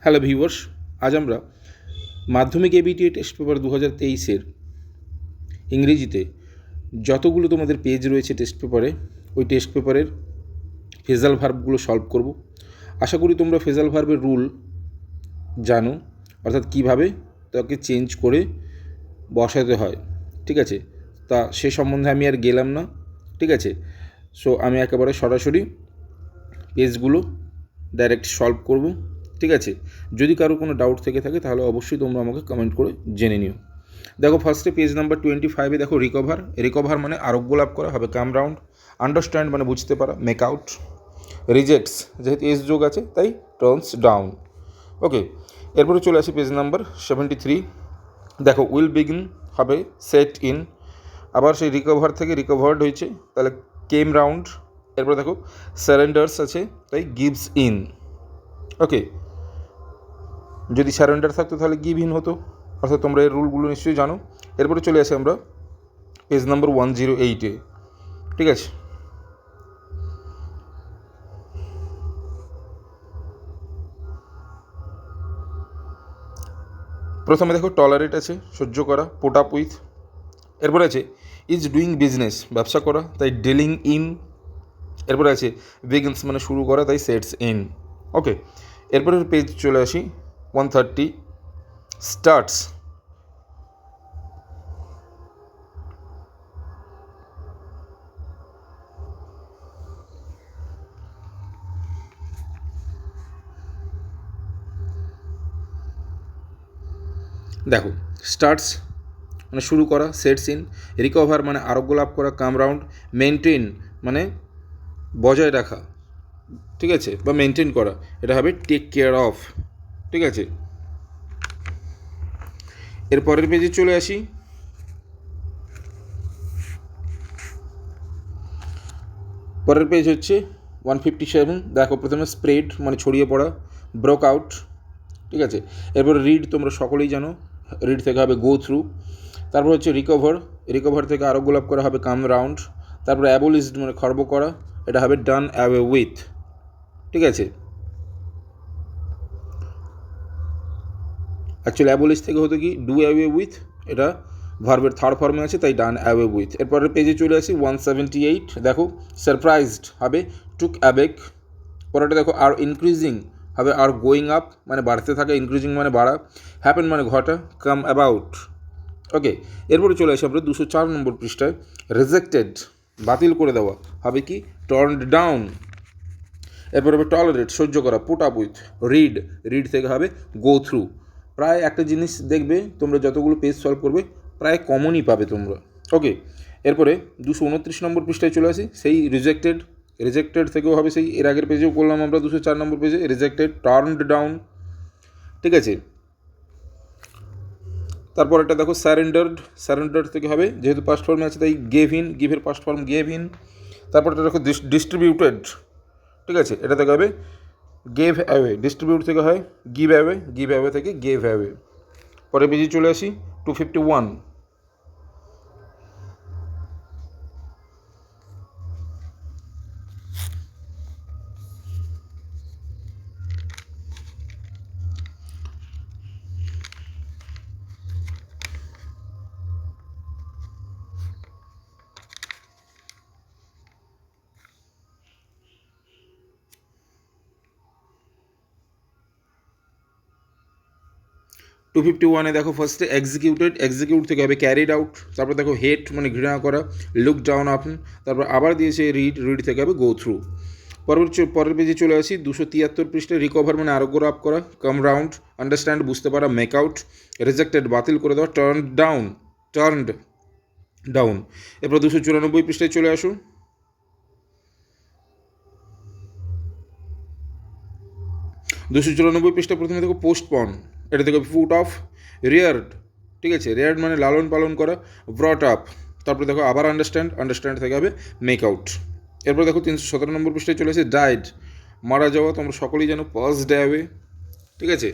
Hello viewers, আজ আমরা মাধ্যমিক ABTA টেস্ট পেপার 2023-এর ইংরেজিতে যতগুলো তোমাদের পেজ রয়েছে টেস্ট পেপারে, ওই টেস্ট পেপারের ফ্রেজাল ভার্বগুলো সলভ করব। আশা করি তোমরা ফ্রেজাল ভার্বের রুল জানো, অর্থাৎ কীভাবে তাকে চেঞ্জ করে বসাতে হয়। ঠিক আছে, তা সে সম্বন্ধে আমি আর গেলাম না। ঠিক আছে, সো আমি একেবারে সরাসরি পেজগুলো ডাইরেক্ট সলভ করব। ঠিক আছে, যদি কারো কোনো ডাউট থেকে থাকে তাহলে অবশ্যই তোমরা আমাকে কমেন্ট করে জেনে নিও। দেখো ফার্স্টে পেজ নাম্বার 25-এ দেখো রিকভার মানে আরোগ্য লাভ করা, হবে কাম রাউন্ড। আন্ডারস্ট্যান্ড মানে বুঝতে পারা, মেক আউট। রিজেক্টস যেহেতু এস যোগ আছে তাই টার্নস ডাউন। ওকে, এরপরে চলে আসি পেজ নাম্বার 73। দেখো উইল বিগিন হবে সেট ইন, আবার সেই রিকভার থেকে রিকভার্ড হয়েছে তাহলে কেম রাউন্ড। এরপরে দেখো সারেন্ডার্স আছে তাই গিভস ইন। ওকে, যদি সারেন্ডার থাকতো তাহলে গিভ ইন হতো, অর্থাৎ তোমরা এর রুলগুলো নিশ্চয়ই জানো। এরপরে চলে আসি আমরা পেজ নাম্বার 108-এ। ঠিক আছে, প্রথমে দেখো টলারেট আছে সহ্য করা, পুট আপ উইথ। এরপরে আছে ইজ ডুইং বিজনেস ব্যবসা করা তাই ডিলিং ইন। এরপরে আছে বিগিনস মানে শুরু করা তাই সেটস ইন। ওকে, এরপরে পেজ চলে আসি 130 স্টার্টস। দেখো স্টার্টস মানে শুরু করা, সেটস ইন। রিকভার মানে আরোগ্য লাভ করা, কাম রাউন্ড। মেনটেন মানে বজায় রাখা, ঠিক আছে, বা মেনটেন করা, এটা হবে টেক কেয়ার অফ। ঠিক আছে, এর পরের পেজে চলে আসি। পরের পেজ হচ্ছে 157। দেখো প্রথমে স্প্রেড মানে ছড়িয়ে পড়া, ব্রোক আউট। ঠিক আছে, এরপর রিড তোমরা সকলেই জানো, রিড থেকে হবে গো থ্রু। তারপর হচ্ছে রিকভার থেকে আরোগ্য লাভ করা হবে কাম রাউন্ড। তারপর অ্যাবলিশড মানে খর্ব করা, এটা হবে ডান অ্যাওয়ে উইথ। ঠিক আছে, অ্যাকচুয়ালি অ্যাবলিশ থেকে হতো কি ডু অ্যাওয়ে উইথ, এটা ভার্বের থার্ড ফর্মে আছে তাই ডান অ্যাওয়ে উইথ। এরপরের পেজে চলে আসি 178। দেখো সারপ্রাইজড হবে টুক অ্যাবেক। পরেরটা দেখো আর ইনক্রিজিং হবে আর গোয়িং আপ মানে বাড়তে থাকে, ইনক্রিজিং মানে বাড়া। হ্যাপেন মানে ঘটা, কাম অ্যাবাউট। ওকে, এরপরে চলে আসি আমরা 204 নম্বর পৃষ্ঠায়। রিজেক্টেড বাতিল করে দেওয়া হবে কি টার্নড ডাউন। এরপর হবে টলারেট সহ্য করা, পুট আপ উইথ। রিড থেকে হবে গো থ্রু। প্রায় একটা জিনিস দেখবে তোমরা যতগুলো পেজ সলভ করবে প্রায় কমনই পাবে তোমরা। ওকে, এরপরে 229 নম্বর পৃষ্ঠায় চলে আসি। সেই রিজেক্টেড থেকেও হবে সেই এর আগের পেজেও করলাম আমরা 204 নম্বর পেজে রিজেক্টেড, টার্নড ডাউন। ঠিক আছে, তারপর এটা দেখো স্যারেন্ডার্ড থেকে হবে যেহেতু পাস্ট ফর্মে আছে তাই গিভের পাস্ট ফর্ম গেভ ইন। তারপর এটা দেখো ডিস্ট্রিবিউটেড। ঠিক আছে, এটা থেকে হবে গেভ অ্যাওয়ে, ডিস্ট্রিবিউট থেকে হয় গিভ অ্যাওয়ে থেকে গেভ অ্যাওয়ে। পরে পেজে চলে আসি 251। টু 251-এ দেখো ফার্স্টে এক্সিকিউট থেকে হবে ক্যারিড আউট। তারপর দেখো হেট মানে ঘৃণা করা, লুক ডাউন আপন। তারপর আবার দিয়েছে রিড থেকে হবে গো থ্রু। পরের পেজে চলে আসি 273 পৃষ্ঠায়। রিকভার মানে আরোগ্য লাভ করা, কাম রাউন্ড। আন্ডারস্ট্যান্ড বুঝতে পারা, মেক আউট। রিজেক্টেড বাতিল করে দেওয়া, টার্নড ডাউন। এরপর 294 পৃষ্ঠায় চলে আসুন। 294 পৃষ্ঠা প্রথমে দেখো পোস্টপন, এটা থেকে ফুট অফ। রেয়ার্ড, ঠিক আছে, রেয়ার্ড মানে লালন পালন করা, ব্রট আপ। তারপরে দেখো আবার আন্ডারস্ট্যান্ড থেকে হবে মেক আউট। এরপর দেখো 317 নম্বর পৃষ্ঠায় চলে আসে ডাইড মারা যাওয়া, তোমরা সকলেই জানো পাস্ট অ্যাওয়ে। ঠিক আছে,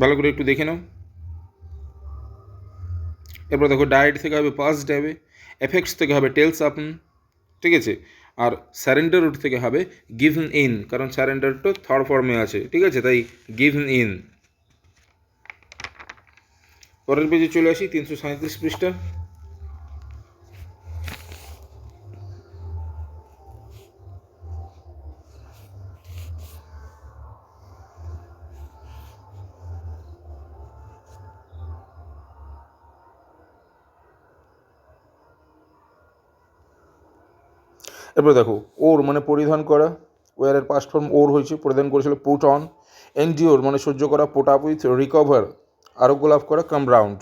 ভালো করে একটু দেখে নাও। এরপর দেখো ডায়েট থেকে হবে পাস্ট অ্যাওয়ে, এফেক্টস থেকে হবে টেলস আপন। ঠিক আছে, আর স্যারেন্ডার রুট থেকে হবে গিভন ইন, কারণ স্যারেন্ডারটা থার্ড ফর্মে আছে, ঠিক আছে, তাই গিভন ইন। পরের পেজে চলে আসি 337 পৃষ্ঠা। এরপরে দেখো ওর মানে পরিধান করা, ওয়ারের পাস্ট ফর্ম ওর হয়েছে, পরিধান করেছিল পুট অন। এন্ডিওর মানে সহ্য করা, পুট আপ উইথ। রিকভার আরোগ্য লাভ করা, কাম রাউন্ড।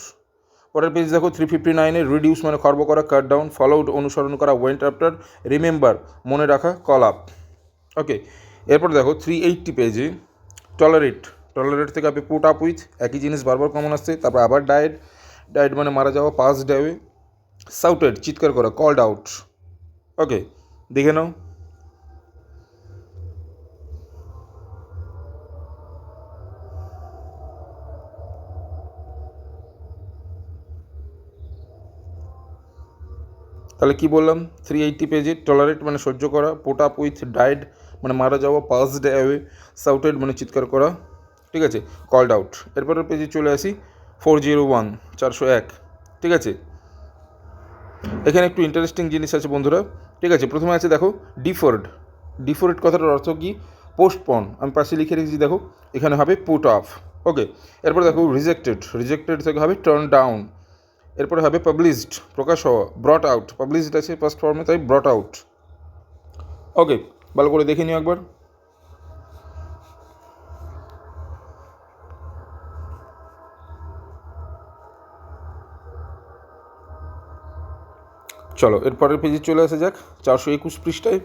পরের পেজ দেখো 359 রিডিউস মানে খর্ব করা, কাট ডাউন। ফলোড অনুসরণ করা, ওয়েন্ট আফটার। রিমেম্বার মনে রাখা, কল আপ। ওকে, এরপর দেখো 380 পেজে টলারেট, টলারেট থেকে আপনি পুট আপ উইথ, একই জিনিস বারবার কমন আসছে। তারপর আবার ডায়েট, ডায়েট মানে মারা যাওয়া, পাস ডায়ে। সাউটেড চিৎকার করা, কল্ড আউট। ওকে, দেখে নাও। তাহলে কি বললাম? 380 পেজে টলারেট মানে সহ্য করা, পুট আপ উইথ, ডায়েড মানে মারা যাওয়া, পাসড অ্যাওয়ে, সাউটেড মানে চিৎকার করা, ঠিক আছে, কল্ড আউট। এরপরের পেজে চলে আসি 401, 401, ঠিক আছে। এখানে একটু ইন্টারেস্টিং জিনিস আছে বন্ধুরা, ঠিক আছে। প্রথমে আছে দেখো ডিফার্ড, ডিফার্ড কথাটার অর্থ কি? পোস্টপন। আমি পাশে লিখে রেখেছি দেখো, এখানে হবে পুট অফ। ওকে, এরপর দেখো রিজেক্টেড, রিজেক্টেড থেকে হবে টার্ন ডাউন। এরপরে হবে পাবলিশড প্রকাশ হওয়া, ব্রট আউট। পাবলিশড আছে ফার্স্ট ফর্মে, তাই ব্রট আউট। ওকে, ভালো করে দেখে নিও একবার। চলো এরপরের পেজে চলে আসা যাক 421 পৃষ্ঠায়।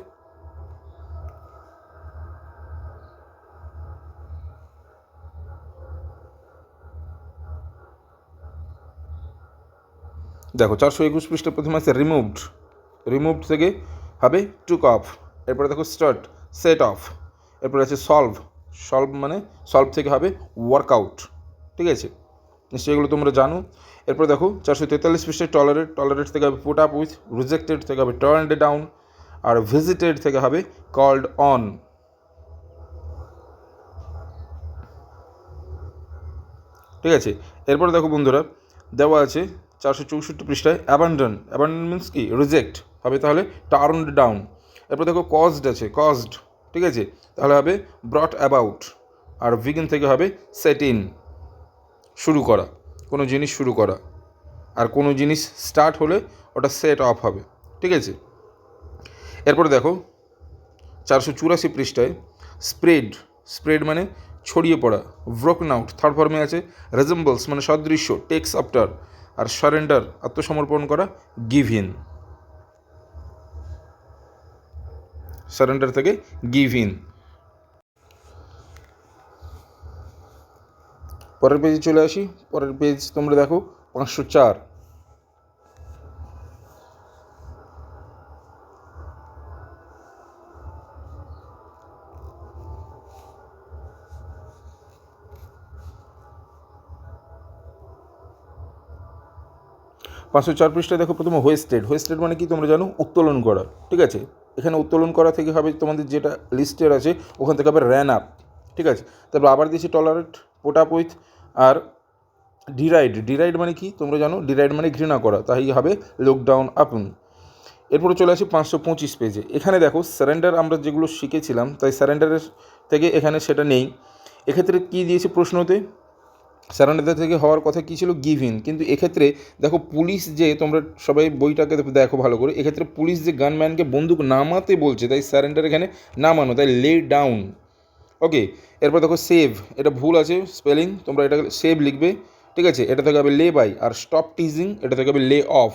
দেখো 421 পৃষ্ঠা প্রথমে আছে রিমুভড, রিমুভড থেকে হবে টুক অফ। এরপরে দেখো স্টার্ট, সেট অফ। এরপরে আছে সলভ, সলভ মানে সলভ থেকে হবে ওয়ার্কআউট, ঠিক আছে, নিশ্চয়ই এগুলো তোমরা জানো। এরপর দেখো 443 পৃষ্ঠায় টলারেট, টলারেট থেকে হবে পুট আপ উইথ। রিজেক্টেড থেকে হবে টার্নড ডাউন। আর ভিজিটেড থেকে হবে কল্ড অন। ঠিক আছে, এরপর দেখো বন্ধুরা দেওয়া আছে 464 পৃষ্ঠায় অ্যাবান্ডন, অ্যাবান্ডন মিন্স কি? রিজেক্ট, হবে তাহলে টার্নড ডাউন। এরপর দেখো কজড আছে, কজড, ঠিক আছে, তাহলে হবে ব্রট অ্যাবাউট। আর ভিগিন থেকে হবে সেট ইন, শুরু করা, কোনো জিনিস শুরু করা। আর কোনো জিনিস স্টার্ট হলে ওটা সেট অফ হবে, ঠিক আছে। এরপর দেখো 484 পৃষ্ঠায় স্প্রেড, স্প্রেড মানে ছড়িয়ে পড়া। ব্রোকন আউট থার্ড ফর্মে আছে। রেজেম্বলস মানে সদৃশ্য, টেক্স আফটার। আর সারেন্ডার আত্মসমর্পণ করা, গিভ ইন। সারেন্ডার থেকে গিভ ইন। পরের পেজে চলে আসি। পরের পেজ তোমরা দেখো 504। 504 পৃষ্ঠায় দেখো প্রথমে হোয়েস্টেড, হোয়েস্টেড মানে কি তোমরা জানো? উত্তোলন করা, ঠিক আছে। এখানে উত্তোলন করা থেকে হবে তোমাদের যেটা লিস্টের আছে ওখান থেকে হবে র্যান আপ, ঠিক আছে। তারপর আবার দিয়েছি টলারেট, পুট আপ উইথ। আর ডিরাইড, ডিরাইড মানে কি তোমরা জানো? ডিরাইড মানে ঘৃণা করা, তাই হবে লুক ডাউন আপন। এরপরে চলে আসি 525 পেজে। এখানে দেখো সারেন্ডার আমরা যেগুলো শিখেছিলাম, তাই সারেন্ডারের থেকে এখানে সেটা নেই। এক্ষেত্রে কী দিয়েছে প্রশ্নতে? সারেন্ডার থেকে হওয়ার কথা কী ছিল? Give in. কিন্তু এক্ষেত্রে দেখো পুলিশ যে, তোমরা সবাই বইটাকে দেখো ভালো করে, এক্ষেত্রে পুলিশ যে গানম্যানকে বন্দুক নামাতে বলছে, তাই সারেন্ডার এখানে নামানো, তাই লে ডাউন। ওকে, এরপর দেখো সেভ, এটা ভুল আছে স্পেলিং, তোমরা এটাকে সেভ লিখবে, ঠিক আছে। এটা থেকে হবে লে বাই। আর স্টপ টিজিং, এটা থেকে হবে লে অফ।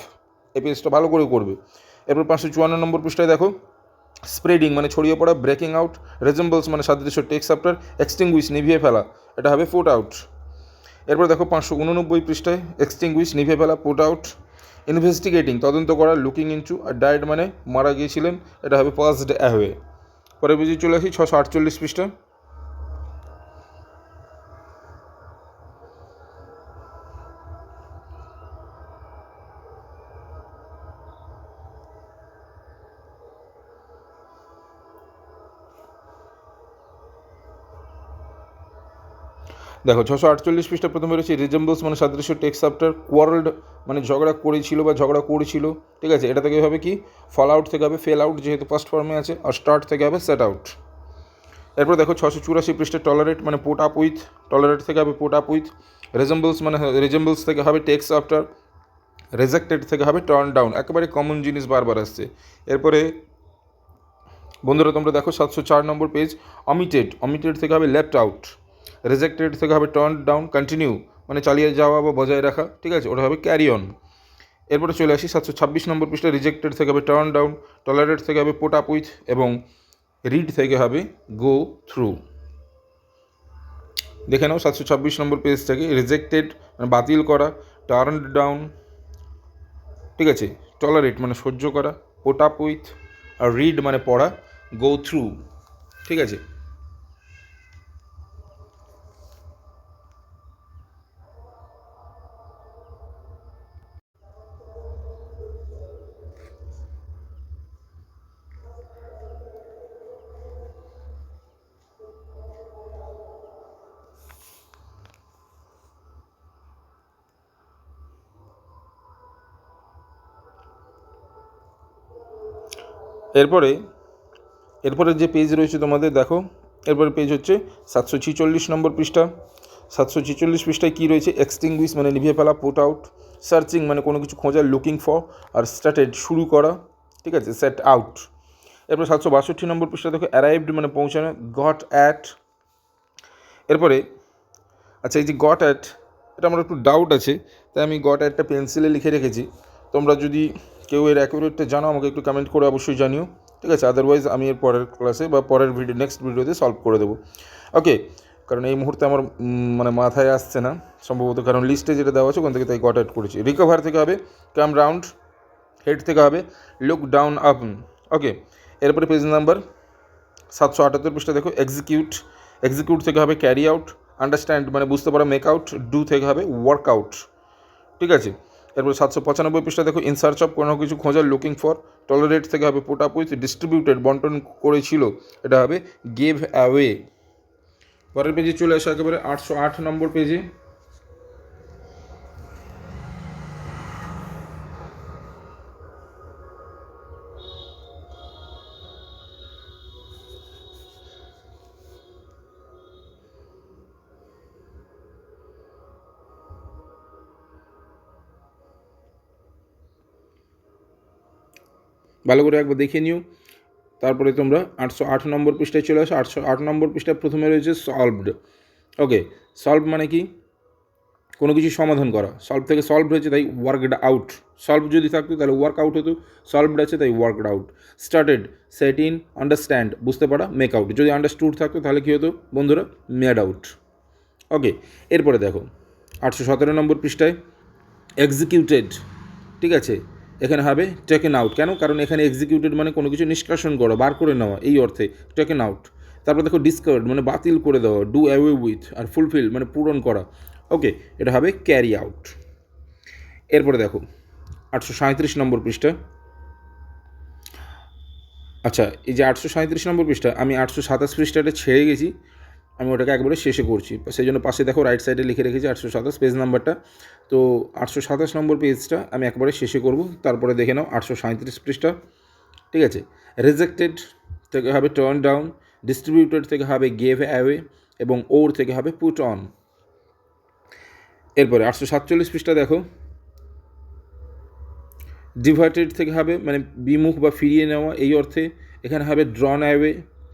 এই পেজটা ভালো করে করবে। এরপর 554 নম্বর পৃষ্ঠায় দেখো স্প্রেডিং মানে ছড়িয়ে পড়া, ব্রেকিং আউট। রেজেম্বলস মানে সাদৃশ্য, টেক্স আফটার। এক্সটিংগুইশ নিভিয়ে ফেলা, এটা হবে ফুট আউট। এরপর দেখো 589 পৃষ্ঠায় এক্সটিংগুইশ নিভিয়ে ফেলা, পুট আউট। ইনভেস্টিগেটিং তদন্ত করা, লুকিং ইনটু। আর ডায়েড মানে মারা গিয়েছিলেন, এটা হবে পাসড অ্যাওয়ে। পরে বুঝে চলে আসি 648 পৃষ্ঠা। দেখো 648 পৃষ্ঠা প্রথমে রয়েছে রিজেম্বলস মানে সাদৃশ্য, টেক্স আফটার, কোয়ারেলড মানে ঝগড়া করেছিল বা ঝগড়া করছিল, ঠিক আছে, এটা থেকে হবে কি ফল আউট থেকে হবে ফেল আউট যেহেতু ফার্স্ট ফর্মে আছে, আর স্টার্ট থেকে হবে সেট আউট। এরপর দেখো 684 পৃষ্ঠা টলারেট মানে পোট আপ উইথ, টলারেট থেকে হবে পোট আপ উইথ, রিজেম্বলস মানে রিজেম্বলস থেকে হবে টেক্স আফটার, রেজেক্টেড থেকে হবে টার্ন ডাউন, একেবারে কমন জিনিস বারবার আসছে। এরপরে বন্ধুরা তোমরা দেখো 704 নম্বর পেজ, অমিটেড, অমিটেড থেকে হবে লেফট আউট, রেজেক্টেড থেকে হবে টার্ন ডাউন, কন্টিনিউ মানে চালিয়ে যাওয়া বা বজায় রাখা, ঠিক আছে, ওটা হবে ক্যারি অন। এরপরে চলে আসি 726 নম্বর পৃষ্ঠা, রিজেক্টেড থেকে হবে টার্ন ডাউন, টলারেট থেকে হবে পোট আপ উইথ এবং রিড থেকে হবে গো থ্রু। দেখে নাও 726 নম্বর পেজ থেকে, রিজেক্টেড মানে বাতিল করা, টার্ন ডাউন, ঠিক আছে, টলারেট মানে সহ্য করা, পোট আপ উইথ, আর রিড মানে পড়া, গো থ্রু, ঠিক আছে। এরপরে যে পেজ রয়েছে তোমাদের দেখো, এরপরে পেজ হচ্ছে 746 নম্বর পৃষ্ঠা। 746 পৃষ্ঠায় কী রয়েছে, এক্সটিংগুইশ মানে নিভিয়ে ফেলা, পুট আউট, সার্চিং মানে কোনো কিছু খোঁজা, লুকিং ফর, আর স্টার্টেড শুরু করা, ঠিক আছে, সেট আউট। এরপর 762 নম্বর পৃষ্ঠা দেখো, অ্যারাইভড মানে পৌঁছানো, গট অ্যাট। এরপরে আচ্ছা এই যে গট অ্যাট, এটা আমার একটু ডাউট আছে, তাই আমি গট অ্যাটটা পেন্সিলে লিখে রেখেছি। তোমরা যদি কেউ এর অ্যাকুরেটটা জানো আমাকে একটু কমেন্ট করে অবশ্যই জানিও, ঠিক আছে, আদারওয়াইজ আমি এর পরের ক্লাসে বা পরের নেক্সট ভিডিওতে সলভ করে দেবো, ওকে। কারণ এই মুহূর্তে আমার মানে মাথায় আসছে না সম্ভবত, কারণ লিস্টে যেটা দেওয়া আছে ওখান থেকে তাই গট অ্যাট করেছি। রিকভার থেকে হবে কাম রাউন্ড, হেড থেকে হবে লুক ডাউন আপ, ওকে। এরপরে পেজ নাম্বার 778 পৃষ্ঠা দেখো, এক্সিকিউট, এক্সিকিউট থেকে হবে ক্যারি আউট, আন্ডারস্ট্যান্ড মানে বুঝতে পারা, মেক আউট, ডু থেকে হবে ওয়ার্ক আউট, ঠিক আছে। এরপর 795 পৃষ্ঠা দেখো, ইন সার্চ অফ কোনো কিছু খোঁজা, লুকিং ফর, টলারেট থেকে হবে পুট আপ উইথ, ডিস্ট্রিবিউটেড বন্টন করেছিল, এটা হবে গেভ অ্যাওয়ে। পরের পেজে চলে আসা একেবারে 808 নম্বর পেজে, ভালো করে একবার দেখে নিও। তারপরে তোমরা 808 নম্বর পৃষ্ঠায় চলে আসো। 808 নম্বর পৃষ্ঠায় প্রথমে রয়েছে সলভড, ওকে। সলভ মানে কি কোনো কিছু সমাধান করা, সলভ থেকে সলভ হয়েছে তাই ওয়ার্কড আউট, সলভ যদি থাকতো তাহলে ওয়ার্ক আউট হতো, সলভড আছে তাই worked out. Started, set in, understand বুঝতে পারা, মেক আউট, যদি আন্ডারস্টুড থাকতো তাহলে কী হতো বন্ধুরা, মেড আউট, ওকে। এরপরে দেখো 817 নম্বর পৃষ্ঠায় এক্সিকিউটেড, ঠিক আছে, এখানে হবে টেকেন আউট, কেন, কারণ এখানে এক্সিকিউটেড মানে কোনো কিছু নিষ্কাশন করা, বার করে নেওয়া, এই অর্থে টেকেন আউট। তারপর দেখো ডিসকার্ড মানে বাতিল করে দেওয়া, ডু অ্যাওয়ে উইথ, আর ফুলফিল মানে পূরণ করা, ওকে, এটা হবে ক্যারি আউট। এরপরে দেখো 837 নম্বর পৃষ্ঠা, আচ্ছা এই যে 837 নম্বর পৃষ্ঠা, আমি 827 পৃষ্ঠাটা ছেড়ে গেছি, আমি ওটাকে একবারে শেষে করছি, সেই জন্য পাশে দেখো রাইট সাইডে লিখে রেখেছি 827 পেজ নাম্বারটা, তো 827 নম্বর পেজটা আমি একবারে শেষে করব। তারপরে দেখে নাও 837 পৃষ্ঠা, ঠিক আছে। রিজেক্টেড থেকে হবে টার্ন ডাউন, ডিস্ট্রিবিউটেড থেকে হবে গেভ অ্যাওয়ে এবং ওর থেকে হবে পুট অন। এরপরে 847 পৃষ্ঠা দেখো, ডিভার্টেড থেকে হবে মানে বিমুখ বা ফিরিয়ে নেওয়া, এই অর্থে এখানে হবে ড্রন অ্যাওয়ে,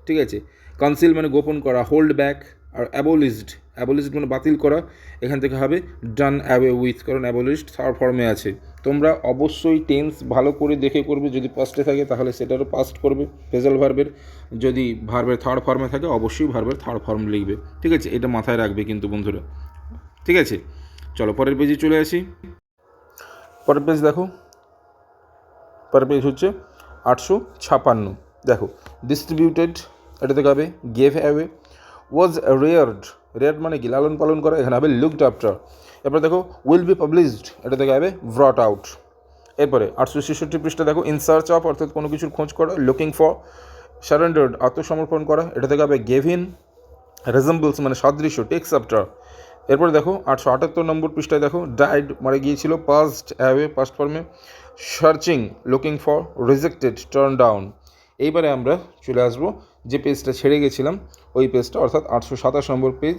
ঠিক আছে। কনসিল মানে গোপন করা, হোল্ড ব্যাক, আর অ্যাবলিশড, অ্যাবলিশড মানে বাতিল করা, এখান থেকে হবে ডান অ্যাওয়ে উইথ, কারণ অ্যাবলিশড থার্ড ফর্মে আছে। তোমরা অবশ্যই টেন্স ভালো করে দেখে করবে, যদি পাস্টে থাকে তাহলে সেটারও পাস্ট করবে ফ্রেজাল ভার্বের, যদি ভার্বের থার্ড ফর্মে থাকে অবশ্যই ভার্বের থার্ড ফর্ম লিখবে, ঠিক আছে, এটা মাথায় রাখবে কিন্তু বন্ধুরা, ঠিক আছে। চলো পরের পেজে চলে আসি। পরের পেজ দেখো, পরের পেজ হচ্ছে 856, দেখো ডিস্ট্রিবিউটেড, এটা থেকে হবে গেভ অ্যাওয়ে, ওয়াজ রেয়ার্ড, রেয়ার্ড মানে কি লালন পালন করা, এখানে হবে লুকড আফটার। এরপর দেখো উইল বি পাবলিশড, এটা থেকে হবে ব্রট আউট। এরপরে 866 পৃষ্ঠা দেখো, ইন সার্চ অফ অর্থাৎ কোনো কিছুর খোঁজ করা, লুকিং ফর, সারেন্ডার্ড আত্মসমর্পণ করা, এটা থেকে হবে গেভ ইন। রেজেম্বলস মানে সাদৃশ্য, টেক্স আফটার, এরপরে দেখো 878 নম্বর পৃষ্ঠায় দেখো ডাইড মারা গিয়েছিল, পাস্ট অ্যাওয়ে পাস্ট ফর্মে, searching looking for, rejected turn down. এইবারে আমরা চলে আসবো যে পেজটা ছেড়ে গেছিলাম ওই পেজটা, অর্থাৎ 827 নম্বর পেজ।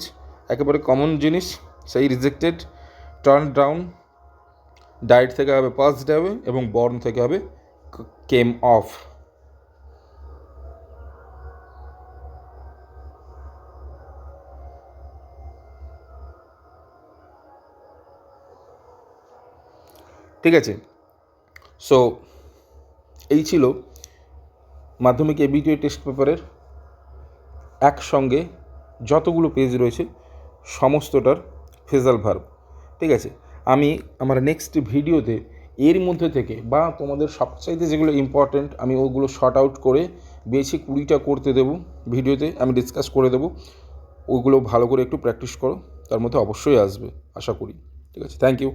একেবারে কমন জিনিস, সেই রিজেক্টেড, টার্ন ডাউন, ডাইড থেকে হবে পাস্ট অ্যাওয়ে এবং বর্ন থেকে হবে কেম অফ। ঠিক আছে, সো এই ছিল মাধ্যমিক এবিটিএ টেস্ট পেপারের একসঙ্গে যতগুলো পেজ রয়েছে সমস্তটার ফ্রেজাল ভার্ব। ঠিক আছে, আমি আমার নেক্সট ভিডিওতে এর মধ্যে থেকে বা তোমাদের সবচাইতে যেগুলো ইম্পর্ট্যান্ট আমি ওগুলো শর্ট আউট করে বেছে 20টা করতে দেবো, ভিডিওতে আমি ডিসকাস করে দেবো। ওগুলো ভালো করে একটু প্র্যাকটিস করো, তার মধ্যে অবশ্যই আসবে আশা করি। ঠিক আছে, থ্যাংক ইউ।